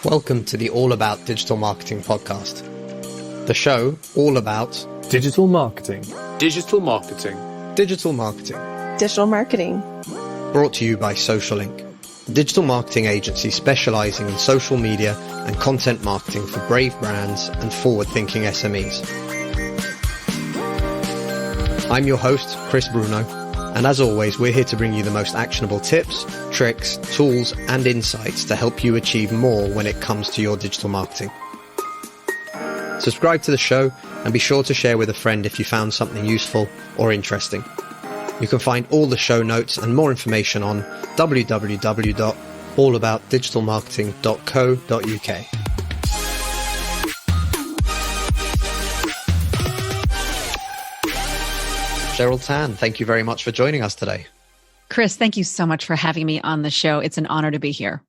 Welcome to the All About Digital Marketing podcast. The show all about digital marketing. Digital marketing. Digital marketing. Digital marketing. Brought to you by SocialLink, a digital marketing agency specializing in social media and content marketing for brave brands and forward-thinking SMEs. I'm your host, Chris Bruno, and as always, we're here to bring you the most actionable tips, tricks, tools, and insights to help you achieve more when it comes to your digital marketing. Subscribe to the show and be sure to share with a friend if you found something useful or interesting. You can find all the show notes and more information on www.allaboutdigitalmarketing.co.uk. Cheryl Tan, thank you very much for joining us today. Chris, thank you so much for having me on the show. It's an honor to be here.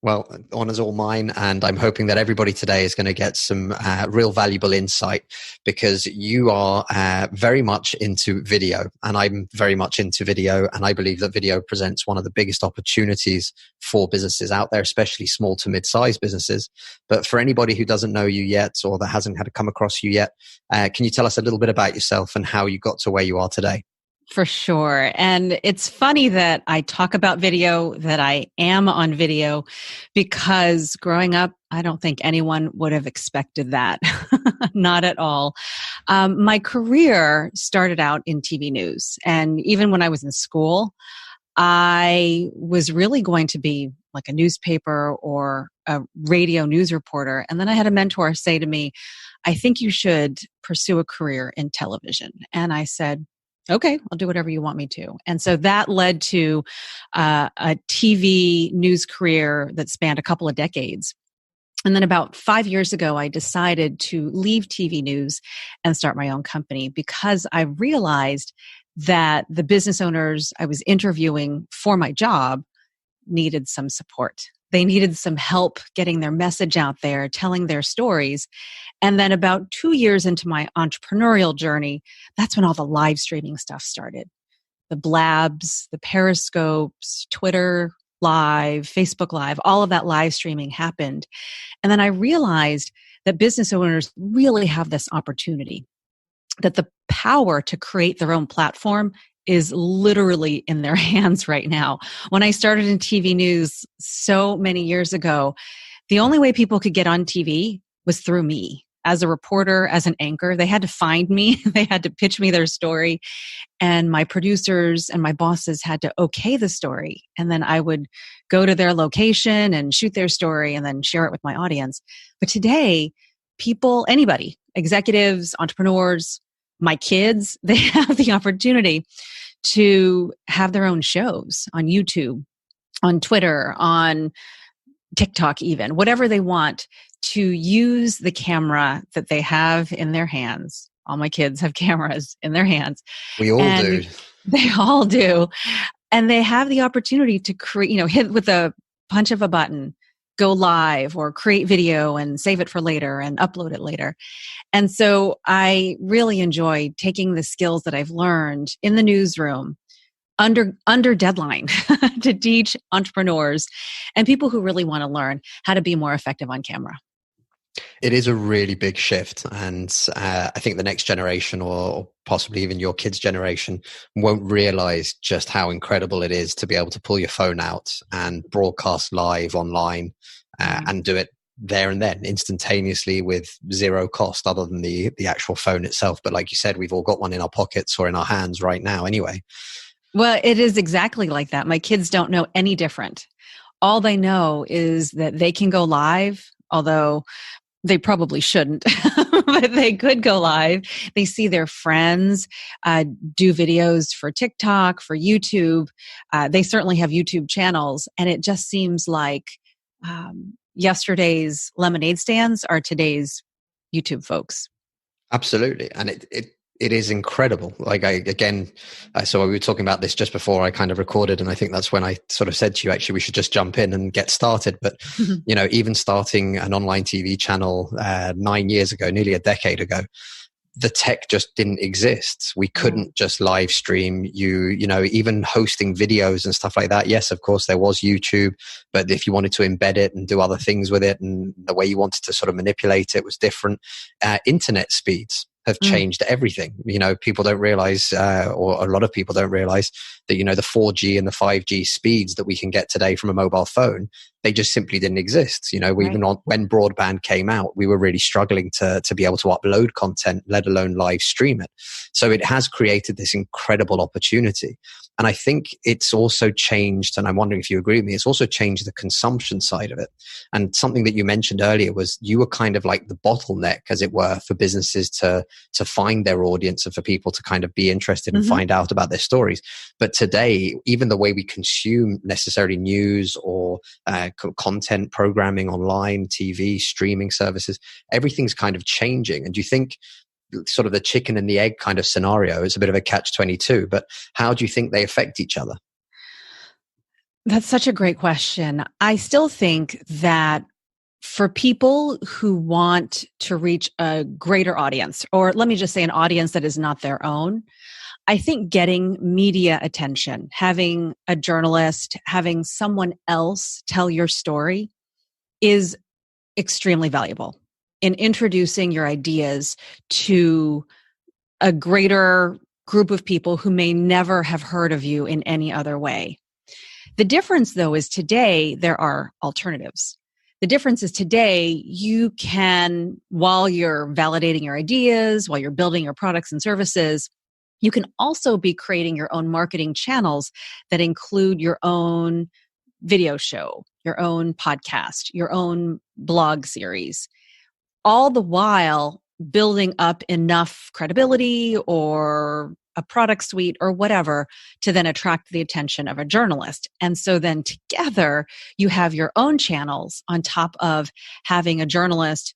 Well, honor's all mine, and I'm hoping that everybody today is going to get some real valuable insight, because you are very much into video, and I'm very much into video, and I believe that video presents one of the biggest opportunities for businesses out there, especially small to mid-sized businesses. But for anybody who doesn't know you yet, or that hasn't had to come across you yet, can you tell us a little bit about yourself and how you got to where you are today? For sure. And it's funny that I talk about video, that I am on video, because growing up, I don't think anyone would have expected that. Not at all. My career started out in TV news. And even when I was in school, I was really going to be like a newspaper or a radio news reporter. And then I had a mentor say to me, I think you should pursue a career in television. And I said, okay, I'll do whatever you want me to. And so that led to a TV news career that spanned a couple of decades. And then about 5 years ago, I decided to leave TV news and start my own company, because I realized that the business owners I was interviewing for my job needed some support. They needed some help getting their message out there, telling their stories. And then about 2 years into my entrepreneurial journey, that's when all the live streaming stuff started. The Blabs, the Periscopes, Twitter Live, Facebook Live, all of that live streaming happened. And then I realized that business owners really have this opportunity, that the power to create their own platform is literally in their hands right now. When I started in TV news so many years ago, the only way people could get on TV was through me. As a reporter, as an anchor, they had to find me. They had to pitch me their story. And my producers and my bosses had to okay the story. And then I would go to their location and shoot their story and then share it with my audience. But today, people, anybody, executives, entrepreneurs, my kids, they have the opportunity to have their own shows on YouTube, on Twitter, on TikTok even, whatever they want, to use the camera that they have in their hands. All my kids have cameras in their hands. We all do. They all do. And they have the opportunity to create, hit with a punch of a button, go live or create video and save it for later and upload it later. And so I really enjoy taking the skills that I've learned in the newsroom under deadline to teach entrepreneurs and people who really want to learn how to be more effective on camera. It is a really big shift, and I think the next generation, or possibly even your kids' generation, won't realize just how incredible it is to be able to pull your phone out and broadcast live online and do it there and then instantaneously with zero cost other than the actual phone itself. But like you said, we've all got one in our pockets or in our hands right now anyway. Well, it is exactly like that. My kids don't know any different. All they know is that they can go live, although they probably shouldn't, but they could go live. They see their friends do videos for TikTok, for YouTube. They certainly have YouTube channels. And it just seems like yesterday's lemonade stands are today's YouTube folks. Absolutely. And it is incredible. Like so we were talking about this just before I kind of recorded, and I think that's when I sort of said to you, actually, we should just jump in and get started. But, even starting an online TV channel 9 years ago, nearly a decade ago, the tech just didn't exist. We couldn't just live stream even hosting videos and stuff like that. Yes, of course, there was YouTube, but if you wanted to embed it and do other things with it and the way you wanted to sort of manipulate it was different. Internet speeds have changed everything. People don't realize, or a lot of people don't realize that, the 4G and the 5G speeds that we can get today from a mobile phone, they just simply didn't exist. Even when broadband came out, we were really struggling to be able to upload content, let alone live stream it. So it has created this incredible opportunity. And I think it's also changed, and I'm wondering if you agree with me, it's also changed the consumption side of it. And something that you mentioned earlier was you were kind of like the bottleneck, as it were, for businesses to find their audience and for people to kind of be interested and find out about their stories. But today, even the way we consume necessarily news or content programming online, TV, streaming services, everything's kind of changing. And do you think sort of the chicken and the egg kind of scenario is a bit of a catch-22, but how do you think they affect each other? That's such a great question. I still think that for people who want to reach a greater audience, or let me just say an audience that is not their own, I think getting media attention, having a journalist, having someone else tell your story is extremely valuable in introducing your ideas to a greater group of people who may never have heard of you in any other way. The difference, though, is today there are alternatives. The difference is today you can, while you're validating your ideas, while you're building your products and services, you can also be creating your own marketing channels that include your own video show, your own podcast, your own blog series, all the while building up enough credibility or a product suite or whatever to then attract the attention of a journalist. And so then together you have your own channels on top of having a journalist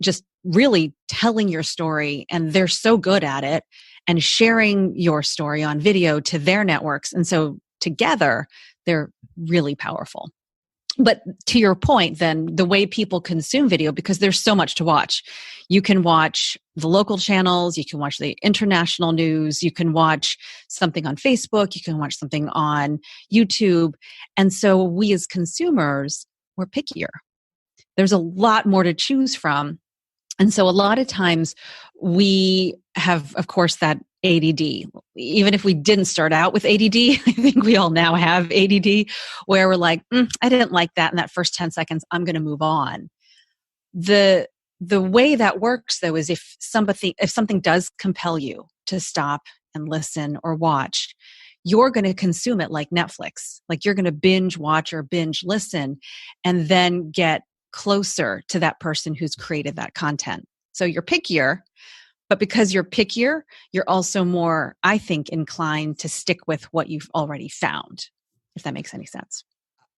just really telling your story, and they're so good at it, and sharing your story on video to their networks. And so together they're really powerful. But to your point, then the way people consume video, because there's so much to watch. You can watch the local channels, you can watch the international news, you can watch something on Facebook, you can watch something on YouTube. And so we as consumers, we're pickier. There's a lot more to choose from. And so a lot of times we have, of course, that ADD. Even if we didn't start out with ADD, I think we all now have ADD, where we're like, I didn't like that in that first 10 seconds, I'm going to move on. The way that works, though, is if something does compel you to stop and listen or watch, you're going to consume it like Netflix. Like you're going to binge watch or binge listen and then get closer to that person who's created that content. So you're pickier, but because you're pickier, you're also more, I think, inclined to stick with what you've already found, if that makes any sense.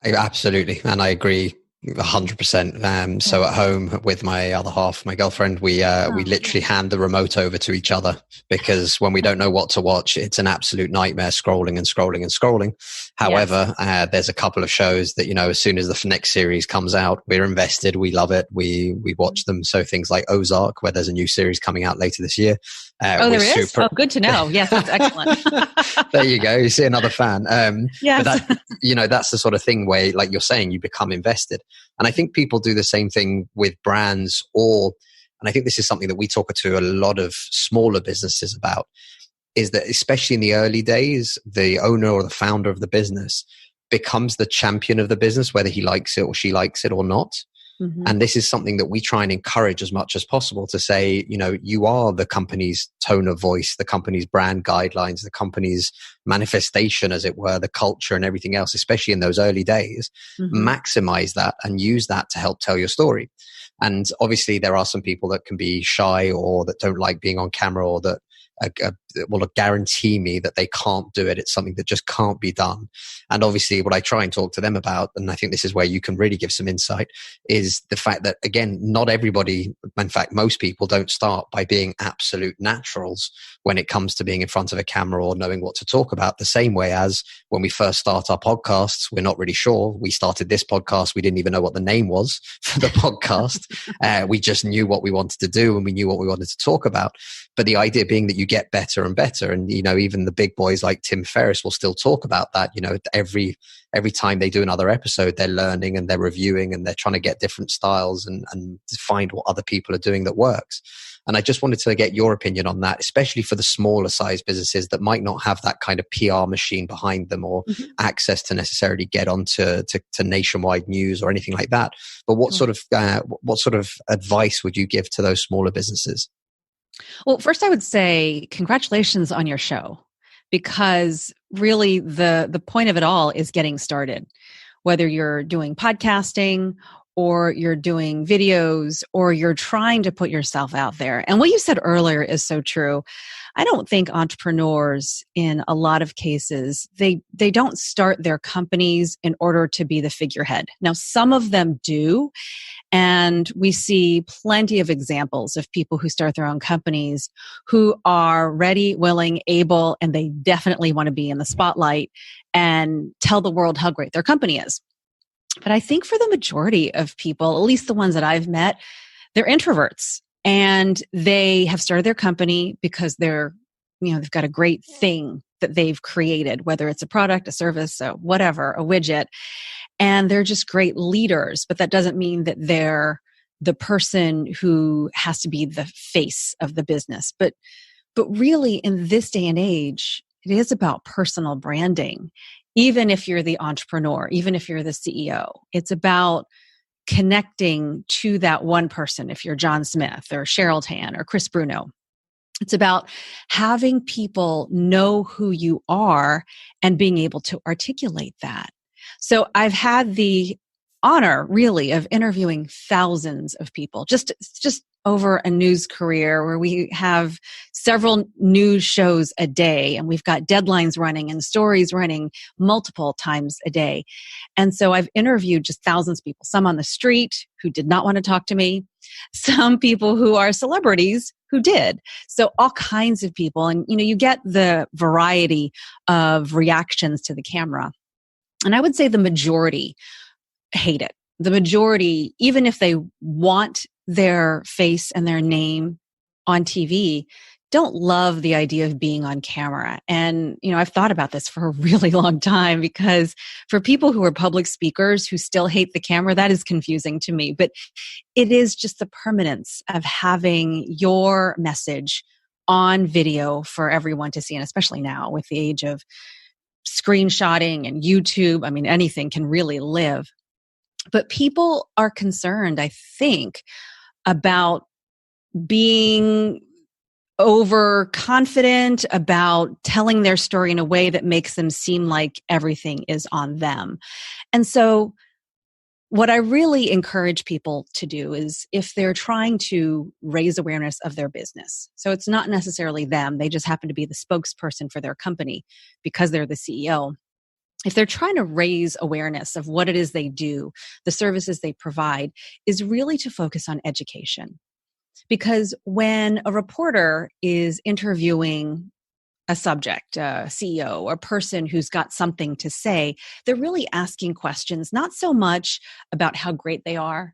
Absolutely. And I agree 100%. So at home with my other half, my girlfriend, we literally hand the remote over to each other, because when we don't know what to watch, it's an absolute nightmare scrolling and scrolling and scrolling. However, there's a couple of shows that, as soon as the next series comes out, we're invested. We love it. We watch them. So things like Ozark, where there's a new series coming out later this year. There is? Oh, good to know. Yes, that's excellent. There you go. You see another fan. Yes. But that's the sort of thing where, like you're saying, you become invested. And I think people do the same thing with brands, and I think this is something that we talk to a lot of smaller businesses about, is that especially in the early days, the owner or the founder of the business becomes the champion of the business, whether he likes it or she likes it or not. Mm-hmm. And this is something that we try and encourage as much as possible, to say, you are the company's tone of voice, the company's brand guidelines, the company's manifestation, as it were, the culture and everything else, especially in those early days. Mm-hmm. Maximize that and use that to help tell your story. And obviously there are some people that can be shy or that don't like being on camera, or that guarantee me that they can't do it. It's something that just can't be done. And obviously what I try and talk to them about, and I think this is where you can really give some insight, is the fact that, again, not everybody, in fact, most people don't start by being absolute naturals when it comes to being in front of a camera or knowing what to talk about. The same way as when we first start our podcasts, we're not really sure. We started this podcast, we didn't even know what the name was for the podcast. We just knew what we wanted to do and we knew what we wanted to talk about. But the idea being that you get better and better. And, even the big boys like Tim Ferriss will still talk about that. Every time they do another episode, they're learning and they're reviewing and they're trying to get different styles and find what other people are doing that works. And I just wanted to get your opinion on that, especially for the smaller size businesses that might not have that kind of PR machine behind them or access to necessarily get onto to nationwide news or anything like that. But what sort of advice would you give to those smaller businesses? Well, first I would say congratulations on your show, because really the point of it all is getting started. Whether you're doing podcasting or you're doing videos or you're trying to put yourself out there. And what you said earlier is so true. I don't think entrepreneurs, in a lot of cases, they don't start their companies in order to be the figurehead. Now, some of them do. And we see plenty of examples of people who start their own companies who are ready, willing, able, and they definitely want to be in the spotlight and tell the world how great their company is. But I think for the majority of people, at least the ones that I've met, they're introverts and they have started their company because they've got a great thing that they've created, whether it's a product, a service, a whatever, a widget. And they're just great leaders, but that doesn't mean that they're the person who has to be the face of the business. But really, in this day and age, it is about personal branding. Even if you're the entrepreneur, even if you're the CEO, it's about connecting to that one person. If you're John Smith or Cheryl Tan or Chris Bruno, it's about having people know who you are and being able to articulate that. So I've had the honor, really, of interviewing thousands of people just over a news career where we have several news shows a day and we've got deadlines running and stories running multiple times a day. And so I've interviewed just thousands of people, some on the street who did not want to talk to me, some people who are celebrities who did. So all kinds of people. And, you get the variety of reactions to the camera. And I would say the majority hate it. The majority, even if they want their face and their name on TV, don't love the idea of being on camera. And, I've thought about this for a really long time, because for people who are public speakers who still hate the camera, that is confusing to me. But it is just the permanence of having your message on video for everyone to see. And especially now with the age of screenshotting and YouTube, anything can really live. But people are concerned, I think, about being overconfident, about telling their story in a way that makes them seem like everything is on them. And so what I really encourage people to do is, if they're trying to raise awareness of their business, so it's not necessarily them, they just happen to be the spokesperson for their company because they're the CEO. If they're trying to raise awareness of what it is they do, the services they provide, is really to focus on education. Because when a reporter is interviewing a subject, a CEO, a person who's got something to say, they're really asking questions, not so much about how great they are,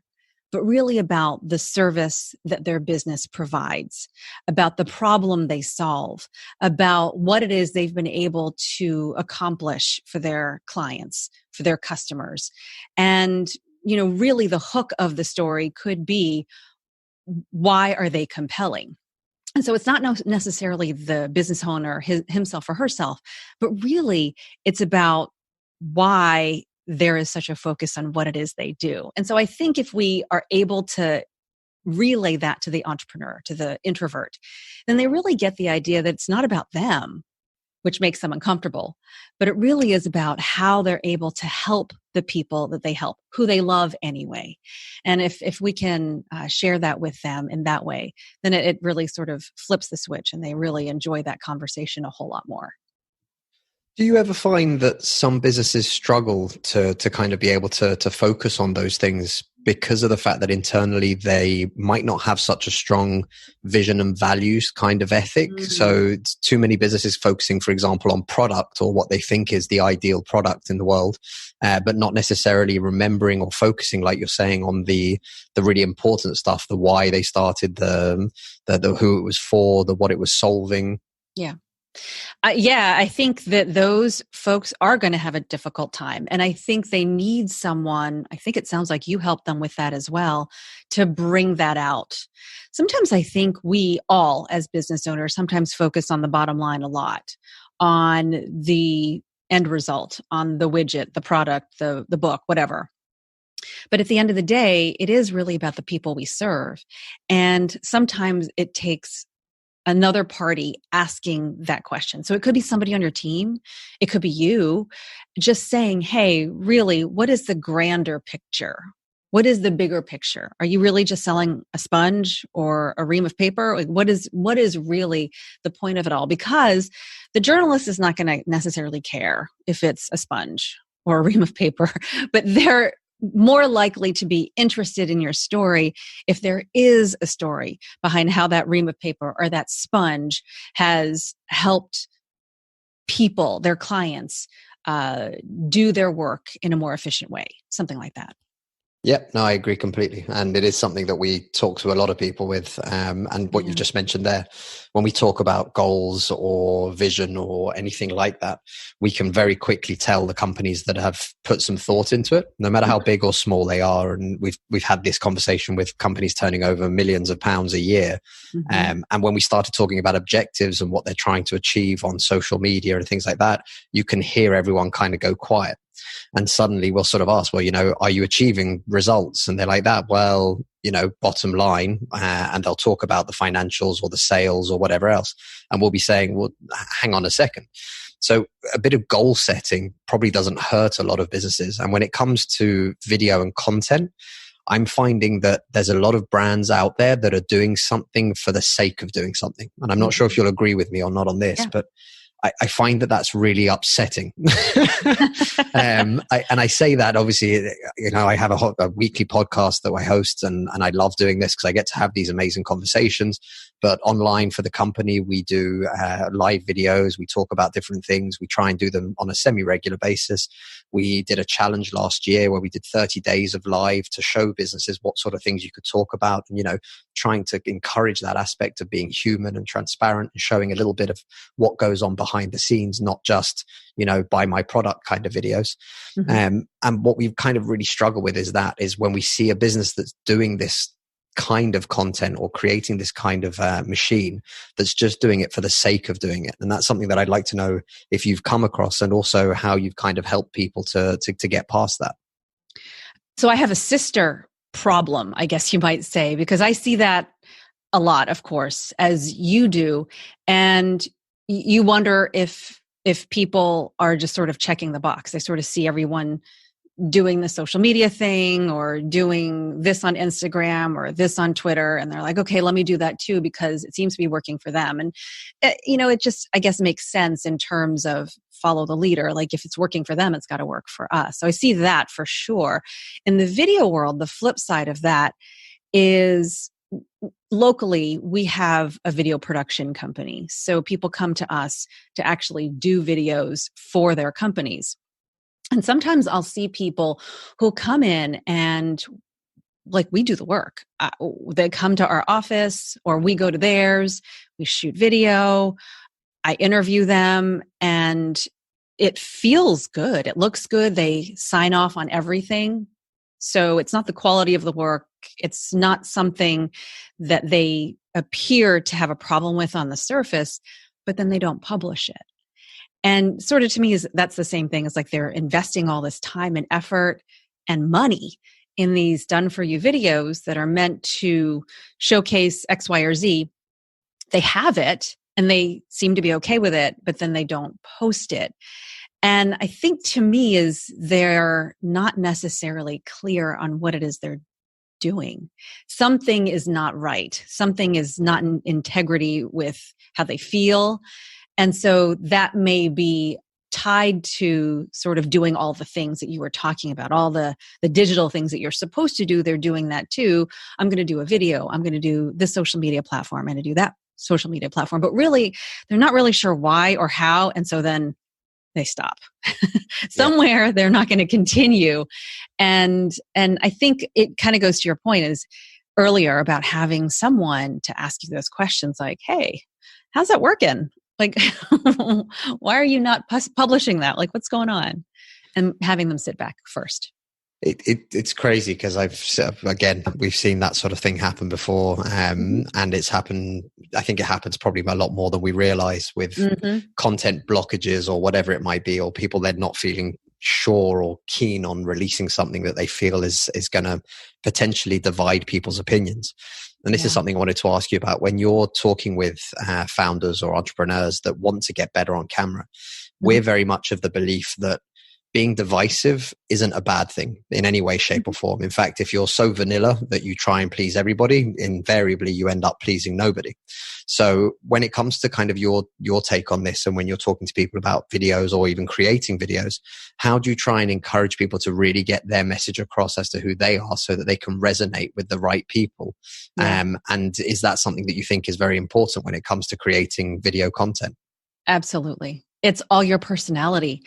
but really about the service that their business provides, about the problem they solve, about what it is they've been able to accomplish for their clients, for their customers. And, really the hook of the story could be, why are they compelling? And so it's not necessarily the business owner himself or herself, but really it's about why there is such a focus on what it is they do. And so I think if we are able to relay that to the entrepreneur, to the introvert, then they really get the idea that it's not about them. which makes them uncomfortable. But it really is about how they're able to help the people that they help, who they love anyway. And if we can share that with them in that way, then it really sort of flips the switch and they really enjoy that conversation a whole lot more. Do you ever find that some businesses struggle to kind of be able to focus on those things because of the fact that internally they might not have such a strong vision and values kind of ethic? Mm-hmm. So it's too many businesses focusing, for example, on product or what they think is the ideal product in the world, but not necessarily remembering or focusing, like you're saying, on the really important stuff, the why they started, the who it was for, the what it was solving. Yeah. I think that those folks are going to have a difficult time. And I think they need someone, I think it sounds like you help them with that as well, to bring that out. Sometimes I think we all, as business owners, sometimes focus on the bottom line a lot, on the end result, on the widget, the product, the book, whatever. But at the end of the day, it is really about the people we serve. And sometimes it takes another party asking that question. So it could be somebody on your team. It could be you just saying, hey, really, what is the grander picture? What is the bigger picture? Are you really just selling a sponge or a ream of paper? Like what is really the point of it all? Because the journalist is not going to necessarily care if it's a sponge or a ream of paper, but they're more likely to be interested in your story if there is a story behind how that ream of paper or that sponge has helped people, their clients, do their work in a more efficient way, something like that. Yep, no, I agree completely. And it is something that we talk to a lot of people with. And what you've just mentioned there, when we talk about goals or vision or anything like that, we can very quickly tell the companies that have put some thought into it, no matter how big or small they are. And we've had this conversation with companies turning over millions of pounds a year. Mm-hmm. And when we started talking about objectives and what they're trying to achieve on social media and things like that, you can hear everyone kind of go quiet. And suddenly we'll sort of ask, well, are you achieving results? And they're like that, well, bottom line, and they'll talk about the financials or the sales or whatever else. And we'll be saying, well, hang on a second. So a bit of goal setting probably doesn't hurt a lot of businesses. And when it comes to video and content, I'm finding that there's a lot of brands out there that are doing something for the sake of doing something. And I'm not sure if you'll agree with me or not on this, but I find that that's really upsetting. And I say that obviously, I have a weekly podcast that I host and I love doing this because I get to have these amazing conversations. But online for the company, we do live videos. We talk about different things. We try and do them on a semi-regular basis. We did a challenge last year where we did 30 days of live to show businesses what sort of things you could talk about and, trying to encourage that aspect of being human and transparent and showing a little bit of what goes on behind the scenes, not just, buy my product kind of videos. Mm-hmm. And what we've kind of really struggled with is when we see a business that's doing this kind of content or creating this kind of machine that's just doing it for the sake of doing it. And that's something that I'd like to know if you've come across and also how you've kind of helped people to get past that. So I have a sister problem, I guess you might say, because I see that a lot, of course, as you do. And you wonder if people are just sort of checking the box. They sort of see everyone doing the social media thing or doing this on Instagram or this on Twitter. And they're like, okay, let me do that too, because it seems to be working for them. And, it just, I guess, makes sense in terms of follow the leader. Like if it's working for them, it's got to work for us. So I see that for sure. In the video world, the flip side of that is locally, we have a video production company. So people come to us to actually do videos for their companies. And sometimes I'll see people who come in and we do the work. They come to our office or we go to theirs, we shoot video, I interview them, and it feels good. It looks good. They sign off on everything. So it's not the quality of the work. It's not something that they appear to have a problem with on the surface, but then they don't publish it. And sort of to me, that's the same thing as they're investing all this time and effort and money in these done for you videos that are meant to showcase X, Y, or Z. They have it. and they seem to be okay with it, but then they don't post it. And I think to me is they're not necessarily clear on what it is they're doing. Something is not right. Something is not in integrity with how they feel. And so that may be tied to sort of doing all the things that you were talking about, all the digital things that you're supposed to do. They're doing that too. I'm going to do a video. I'm going to do this social media platform. I'm going to do that social media platform. But really, they're not really sure why or how. And so then they stop. Somewhere they're not going to continue. And I think it kind of goes to your point is earlier about having someone to ask you those questions like, hey, how's that working? Like, why are you not publishing that? Like, what's going on? And having them sit back first. It's crazy because we've seen that sort of thing happen before, and it's happened. I think it happens probably a lot more than we realize with content blockages or whatever it might be, or people then not feeling sure or keen on releasing something that they feel is going to potentially divide people's opinions. And this is something I wanted to ask you about when you're talking with founders or entrepreneurs that want to get better on camera. We're very much of the belief that being divisive isn't a bad thing in any way, shape, or form. In fact, if you're so vanilla that you try and please everybody, invariably you end up pleasing nobody. So when it comes to kind of your take on this, and when you're talking to people about videos or even creating videos, how do you try and encourage people to really get their message across as to who they are so that they can resonate with the right people? And is that something that you think is very important when it comes to creating video content? Absolutely. It's all your personality.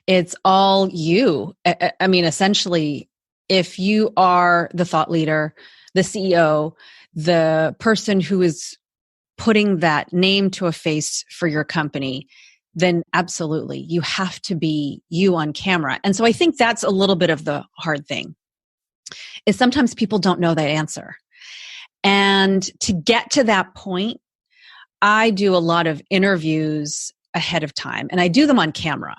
It's all you. I mean, essentially, if you are the thought leader, the CEO, the person who is putting that name to a face for your company, then absolutely, you have to be you on camera. And so I think that's a little bit of the hard thing, is sometimes people don't know that answer. And to get to that point, I do a lot of interviews ahead of time, and I do them on camera.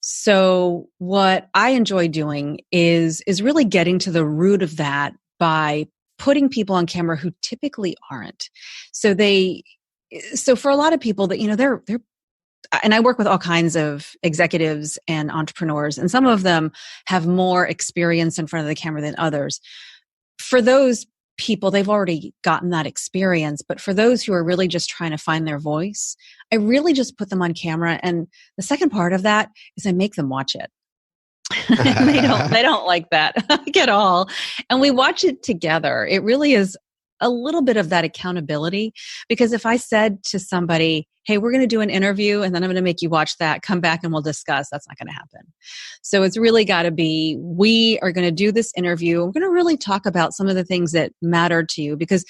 So what I enjoy doing is really getting to the root of that by putting people on camera who typically aren't. So for a lot of people that, they're, and I work with all kinds of executives and entrepreneurs, and some of them have more experience in front of the camera than others. For those people, they've already gotten that experience. But for those who are really just trying to find their voice, I really just put them on camera. And the second part of that is I make them watch it. they don't like that at all. And we watch it together. It really is a little bit of that accountability, because if I said to somebody, hey, we're going to do an interview and then I'm going to make you watch that, come back and we'll discuss, that's not going to happen. So it's really got to be, we are going to do this interview. We're going to really talk about some of the things that matter to you, because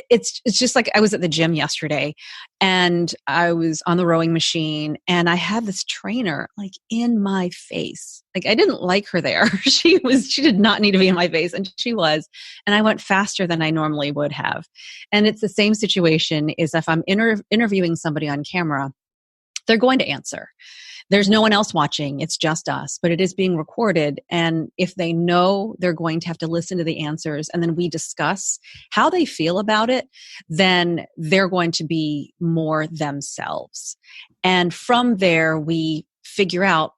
it's just like I was at the gym yesterday and I was on the rowing machine and I had this trainer like in my face. Like I didn't like her there. She did not need to be in my face, and she was. And I went faster than I normally would have. And it's the same situation is if I'm interviewing somebody on camera, they're going to answer. There's no one else watching. It's just us, but it is being recorded. And if they know they're going to have to listen to the answers and then we discuss how they feel about it, then they're going to be more themselves. And from there, we figure out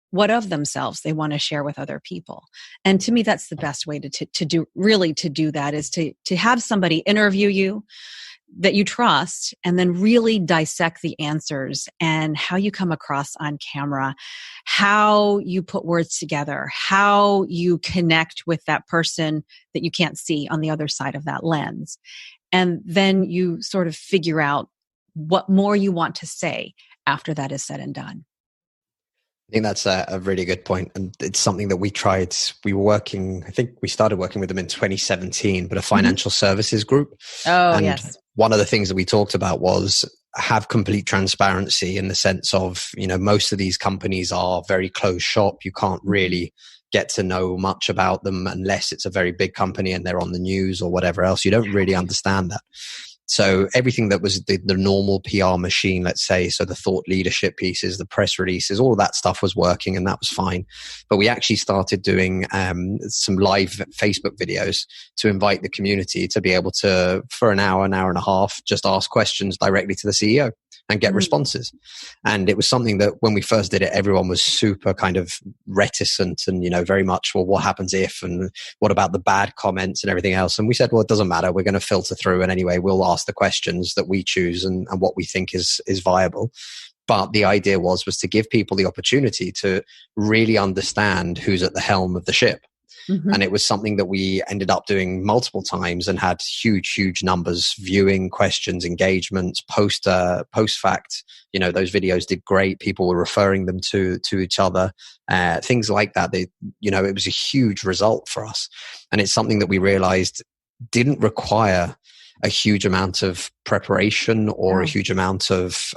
what of themselves they want to share with other people. And to me, that's the best way to do that, is to have somebody interview you that you trust, and then really dissect the answers and how you come across on camera, how you put words together, how you connect with that person that you can't see on the other side of that lens. And then you sort of figure out what more you want to say after that is said and done. I think that's a really good point. And it's something that we tried. We were working, I think we started working with them in 2017, but a financial services group. Oh, and yes. One of the things that we talked about was have complete transparency, in the sense of, most of these companies are very closed shop. You can't really get to know much about them unless it's a very big company and they're on the news or whatever else. You don't really understand that. So everything that was the normal PR machine, let's say, so the thought leadership pieces, the press releases, all of that stuff was working, and that was fine. But we actually started doing some live Facebook videos to invite the community to be able to, for an hour and a half, just ask questions directly to the CEO and get responses. And it was something that when we first did it, everyone was super kind of reticent and, very much, well, what happens if, and what about the bad comments and everything else? And we said, well, it doesn't matter. We're going to filter through. And anyway, we'll ask the questions that we choose and what we think is viable. But the idea was to give people the opportunity to really understand who's at the helm of the ship. Mm-hmm. And it was something that we ended up doing multiple times and had huge numbers, viewing, questions, engagements, post fact. Those videos did great. People were referring them to each other, things like that. It was a huge result for us. And it's something that we realized didn't require a huge amount of preparation or a huge amount of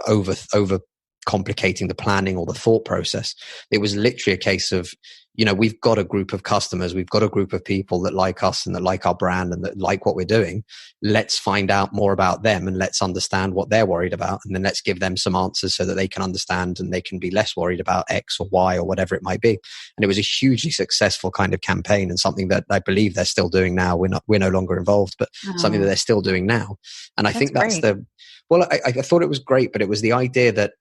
over complicating the planning or the thought process. It was literally a case of, we've got a group of customers, we've got a group of people that like us and that like our brand and that like what we're doing. Let's find out more about them and let's understand what they're worried about. And then let's give them some answers so that they can understand and they can be less worried about X or Y or whatever it might be. And it was a hugely successful kind of campaign, and something that I believe they're still doing now. We're no longer involved, but something that they're still doing now. And I think that's I thought it was great, but it was the idea that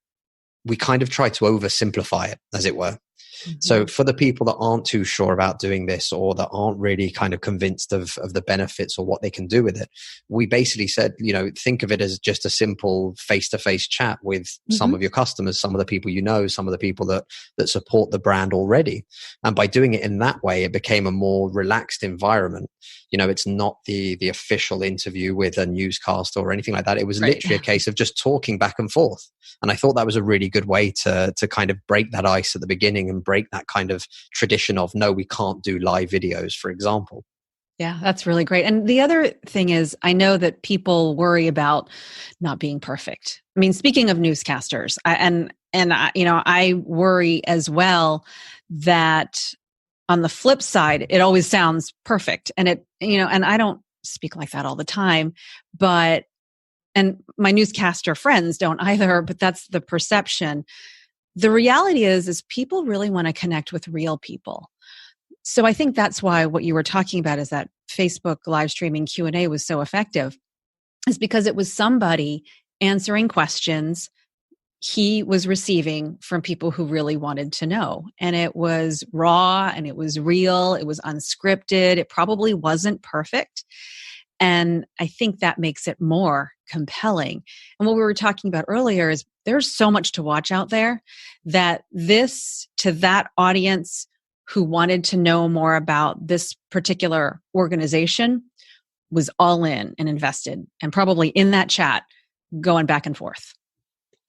we kind of try to oversimplify it, as it were. Mm-hmm. So for the people that aren't too sure about doing this, or that aren't really kind of convinced of the benefits or what they can do with it, we basically said, think of it as just a simple face-to-face chat with some of your customers, some of the people some of the people that support the brand already. And by doing it in that way, it became a more relaxed environment. It's not the official interview with a newscast or anything like that. It was literally a case of just talking back and forth. And I thought that was a really good way to kind of break that ice at the beginning and break that kind of tradition of, no, we can't do live videos, for example. Yeah, that's really great. And the other thing is, I know that people worry about not being perfect. I mean, speaking of newscasters, I worry as well that on the flip side, it always sounds perfect. And and I don't speak like that all the time, and my newscaster friends don't either, but that's the perception. The reality is people really want to connect with real people. So I think that's why what you were talking about is that Facebook live streaming Q&A was so effective, is because it was somebody answering questions he was receiving from people who really wanted to know. And it was raw and it was real. It was unscripted. It probably wasn't perfect. And I think that makes it more compelling. And what we were talking about earlier is there's so much to watch out there that to that audience who wanted to know more about this particular organization was all in and invested, and probably in that chat going back and forth.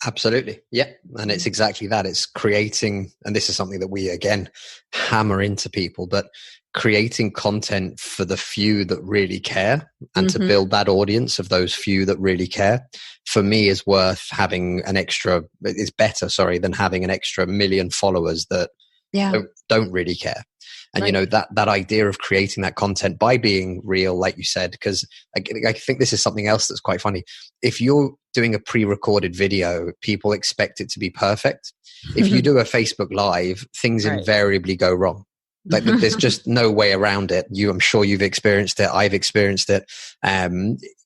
Absolutely. Yeah. And it's exactly that. It's creating, and this is something that we, again, hammer into people, but creating content for the few that really care, and to build that audience of those few that really care, for me is worth having than having an extra million followers that don't really care. And that idea of creating that content by being real, like you said, because I think this is something else that's quite funny. If you're doing a pre-recorded video, people expect it to be perfect. If you do a Facebook Live, things invariably go wrong. Like there's just no way around it. I'm sure you've experienced it. I've experienced it.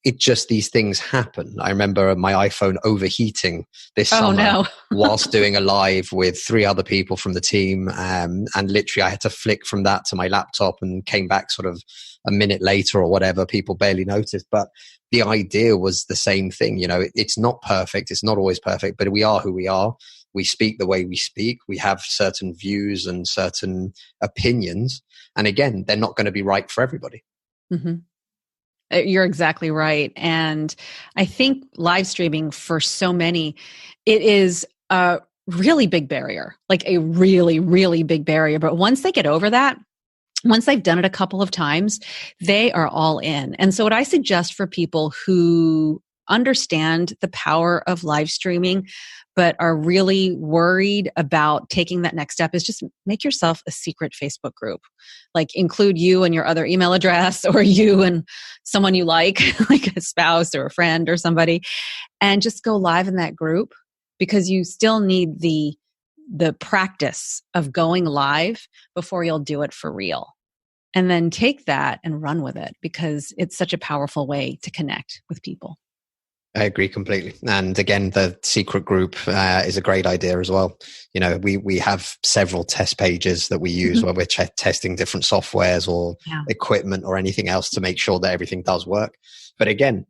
These things happen. I remember my iPhone overheating this summer whilst doing a live with 3 other people from the team. And literally I had to flick from that to my laptop and came back sort of a minute later or whatever. People barely noticed, but the idea was the same thing. It's not perfect. It's not always perfect, but we are who we are. We speak the way we speak. We have certain views and certain opinions. And again, they're not going to be right for everybody. Mm-hmm. You're exactly right. And I think live streaming for so many, it is a really big barrier, like a really, really big barrier. But once they get over that, once they've done it a couple of times, they are all in. And so what I suggest for people who understand the power of live streaming, but are really worried about taking that next step, is just make yourself a secret Facebook group. Like include you and your other email address, or you and someone you like a spouse or a friend or somebody, and just go live in that group, because you still need the practice of going live before you'll do it for real. And then take that and run with it, because it's such a powerful way to connect with people. I agree completely. And again, the secret group is a great idea as well. You know, we have several test pages that we use where we're testing different softwares or equipment or anything else to make sure that everything does work. But again,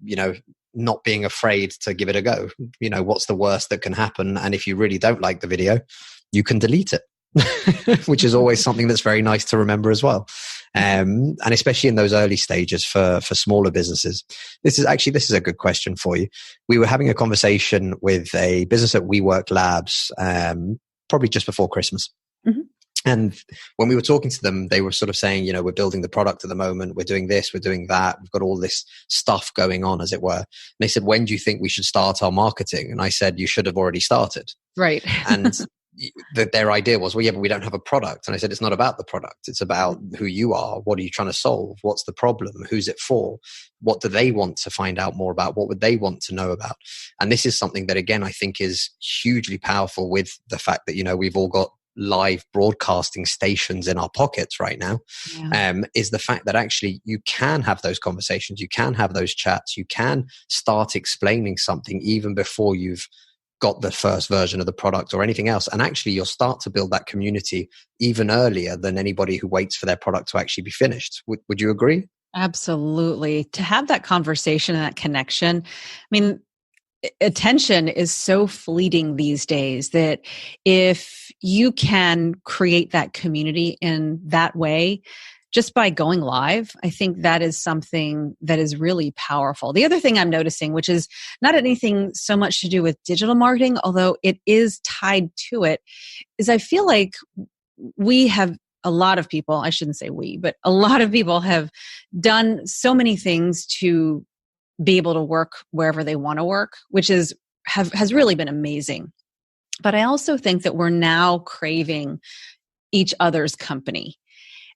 you know, not being afraid to give it a go. You know, what's the worst that can happen? And if you really don't like the video, you can delete it. Which is always something that's very nice to remember as well. And especially in those early stages for smaller businesses. This is a good question for you. We were having a conversation with a business at WeWork Labs, probably just before Christmas. Mm-hmm. And when we were talking to them, they were sort of saying, you know, we're building the product at the moment. We're doing this, we're doing that. We've got all this stuff going on, as it were. And they said, when do you think we should start our marketing? And I said, you should have already started. Right. And their idea was, well, yeah, but we don't have a product. And I said, it's not about the product. It's about who you are. What are you trying to solve? What's the problem? Who's it for? What do they want to find out more about? What would they want to know about? And this is something that, again, I think is hugely powerful with the fact that, you know, we've all got live broadcasting stations in our pockets right now, is the fact that actually you can have those conversations. You can have those chats. You can start explaining something even before you've got the first version of the product or anything else. And actually you'll start to build that community even earlier than anybody who waits for their product to actually be finished. Would you agree? Absolutely. To have that conversation and that connection. I mean, attention is so fleeting these days that if you can create that community in that way, just by going live, I think that is something that is really powerful. The other thing I'm noticing, which is not anything so much to do with digital marketing, although it is tied to it, is I feel like we have a lot of people, I shouldn't say we, but a lot of people have done so many things to be able to work wherever they want to work, which has really been amazing. But I also think that we're now craving each other's company.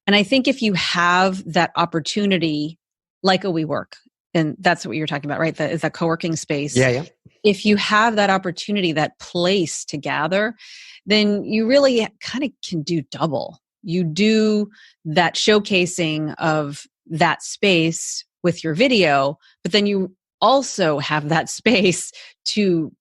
And I think if you have that opportunity, like a WeWork, and that's what you're talking about, right? That is that co-working space. Yeah. If you have that opportunity, that place to gather, then you really kind of can do double. You do that showcasing of that space with your video, but then you also have that space to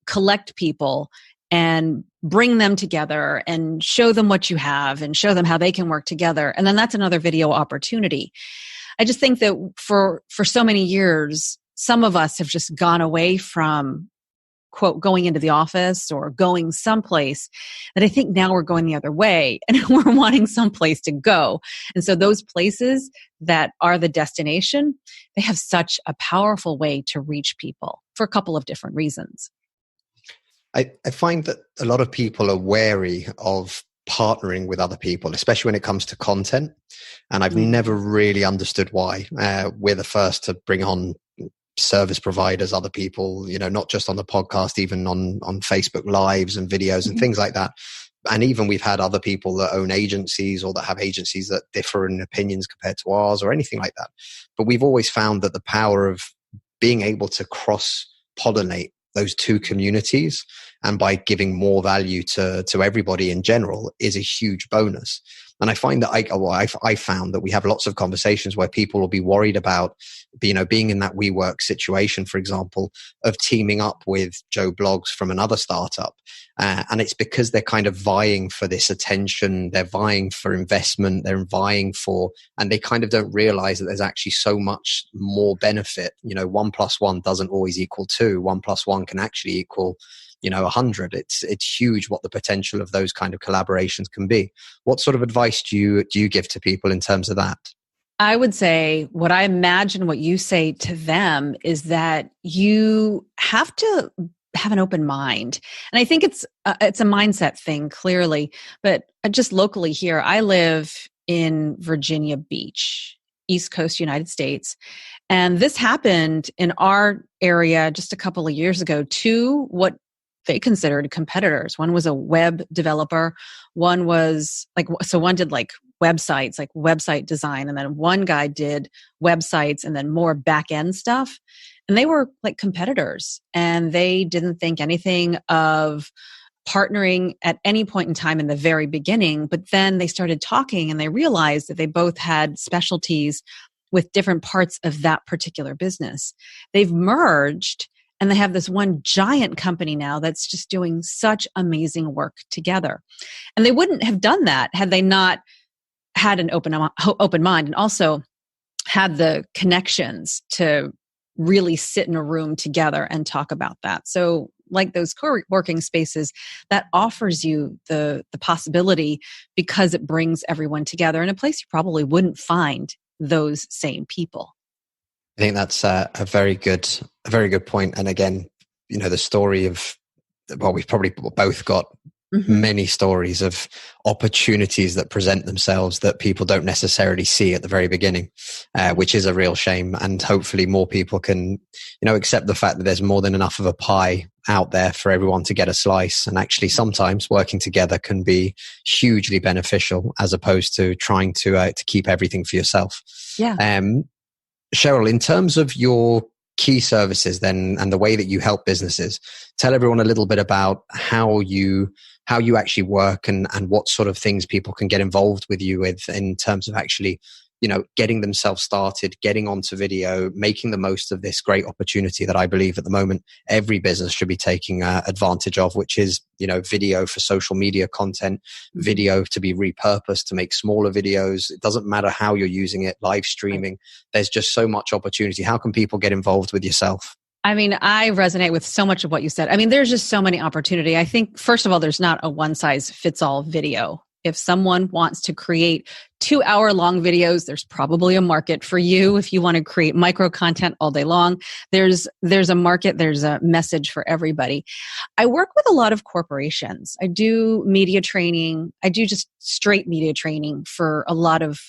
collect people and bring them together and show them what you have and show them how they can work together. And then that's another video opportunity. I just think that for so many years, some of us have just gone away from, quote, going into the office or going someplace, that I think now we're going the other way and we're wanting someplace to go. And so those places that are the destination, they have such a powerful way to reach people for a couple of different reasons. I find that a lot of people are wary of partnering with other people, especially when it comes to content. And I've never really understood why. We're the first to bring on service providers, other people, you know, not just on the podcast, even on Facebook Lives and videos and things like that. And even we've had other people that own agencies or that have agencies that differ in opinions compared to ours or anything like that. But we've always found that the power of being able to cross-pollinate those two communities and by giving more value to everybody in general is a huge bonus. And I find that I found that we have lots of conversations where people will be worried about, you know, being in that WeWork situation, for example, of teaming up with Joe Bloggs from another startup. And it's because they're kind of vying for this attention. They're vying for investment. They're vying for, and they kind of don't realize that there's actually so much more benefit. You know, 1 + 1 doesn't always equal 2. 1 + 1 can actually equal, 100. It's huge what the potential of those kind of collaborations can be. What sort of advice do you give to people in terms of that? I would say what I imagine what you say to them is that you have to have an open mind. And I think it's a mindset thing, clearly. But just locally here, I live in Virginia Beach, East Coast United States. And this happened in our area just a couple of years ago to what they considered competitors. One was a web developer. One was one did like websites, like website design. And then one guy did websites and then more back end stuff. And they were like competitors, and they didn't think anything of partnering at any point in time in the very beginning. But then they started talking and they realized that they both had specialties with different parts of that particular business. They've merged and they have this one giant company now that's just doing such amazing work together. And they wouldn't have done that had they not had an open mind, and also had the connections to really sit in a room together and talk about that. So like those co-working spaces, that offers you the possibility, because it brings everyone together in a place you probably wouldn't find those same people. I think that's a very good point. And again, the story of, well, we've probably both got many stories of opportunities that present themselves that people don't necessarily see at the very beginning, which is a real shame. And hopefully more people can, accept the fact that there's more than enough of a pie out there for everyone to get a slice. And actually sometimes working together can be hugely beneficial, as opposed to trying to keep everything for yourself. Yeah. Cheryl, in terms of your key services then and the way that you help businesses, tell everyone a little bit about how you actually work and what sort of things people can get involved with you with in terms of actually, getting themselves started, getting onto video, making the most of this great opportunity that I believe at the moment every business should be taking advantage of, which is, video for social media content, video to be repurposed to make smaller videos. It doesn't matter how you're using it, live streaming. There's just so much opportunity. How can people get involved with yourself? I mean, I resonate with so much of what you said. I mean, there's just so many opportunity. I think, first of all, there's not a one size fits all video. If someone wants to create 2-hour-long videos, there's probably a market for you. If you want to create micro content all day long, there's a market, there's a message for everybody. I work with a lot of corporations. I do media training. I do just straight media training for a lot of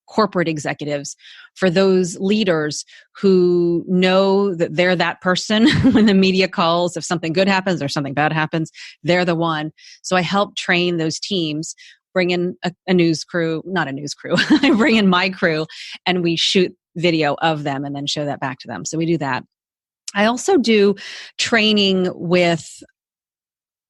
corporate executives, for those leaders who know that they're that person when the media calls. If something good happens or something bad happens, they're the one. So I help train those teams, bring in a news crew, not a news crew. I bring in my crew and we shoot video of them and then show that back to them. So we do that. I also do training with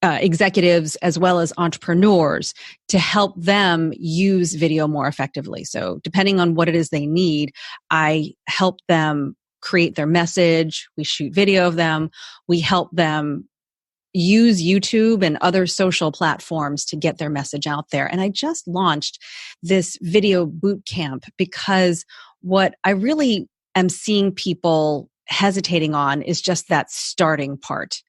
executives as well as entrepreneurs to help them use video more effectively. So depending on what it is they need, I help them create their message. We shoot video of them. We help them use YouTube and other social platforms to get their message out there. And I just launched this video boot camp because what I really am seeing people hesitating on is just that starting part.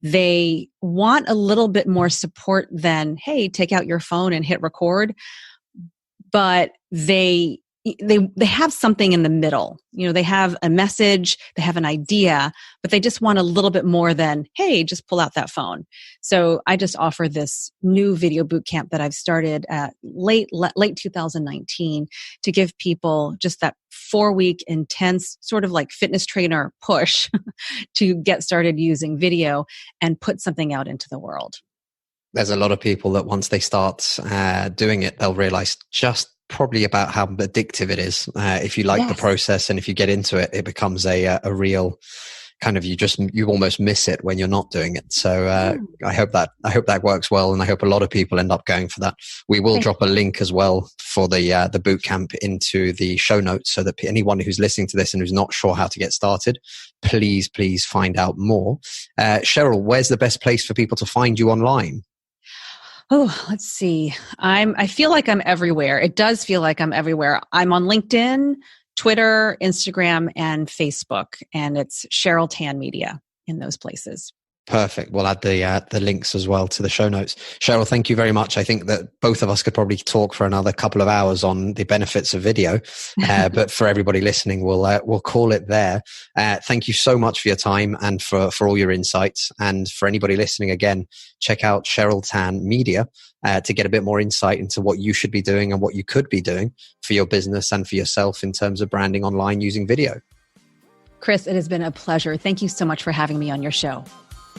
They want a little bit more support than, hey, take out your phone and hit record. But they have something in the middle. They have a message, they have an idea, but they just want a little bit more than, hey, just pull out that phone. So I just offer this new video boot camp that I've started at late 2019 to give people just that 4-week intense sort of like fitness trainer push to get started using video and put something out into the world. There's a lot of people that once they start doing it, they'll realize just probably about how addictive it is. If you like the process and if you get into it, it becomes a real kind of, you almost miss it when you're not doing it. So I hope that works well, and I hope a lot of people end up going for that. We will drop a link as well for the boot camp into the show notes, so that anyone who's listening to this and who's not sure how to get started, please find out more. Cheryl, where's the best place for people to find you online? Oh, let's see. I feel like I'm everywhere. It does feel like I'm everywhere. I'm on LinkedIn, Twitter, Instagram, and Facebook, and it's Cheryl Tan Media in those places. Perfect. We'll add the links as well to the show notes. Cheryl, thank you very much. I think that both of us could probably talk for another couple of hours on the benefits of video, but for everybody listening, we'll call it there. Thank you so much for your time and for all your insights. And for anybody listening, again, check out Cheryl Tan Media to get a bit more insight into what you should be doing and what you could be doing for your business and for yourself in terms of branding online using video. Chris, it has been a pleasure. Thank you so much for having me on your show.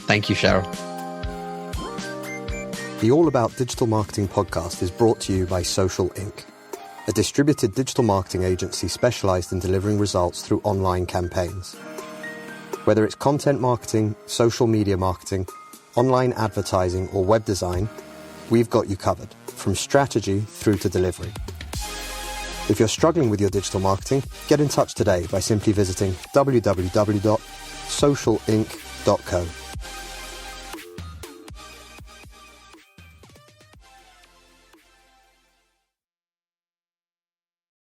Thank you, Cheryl. The All About Digital Marketing podcast is brought to you by Social Inc., a distributed digital marketing agency specialized in delivering results through online campaigns. Whether it's content marketing, social media marketing, online advertising, or web design, we've got you covered, from strategy through to delivery. If you're struggling with your digital marketing, get in touch today by simply visiting www.socialinc.co.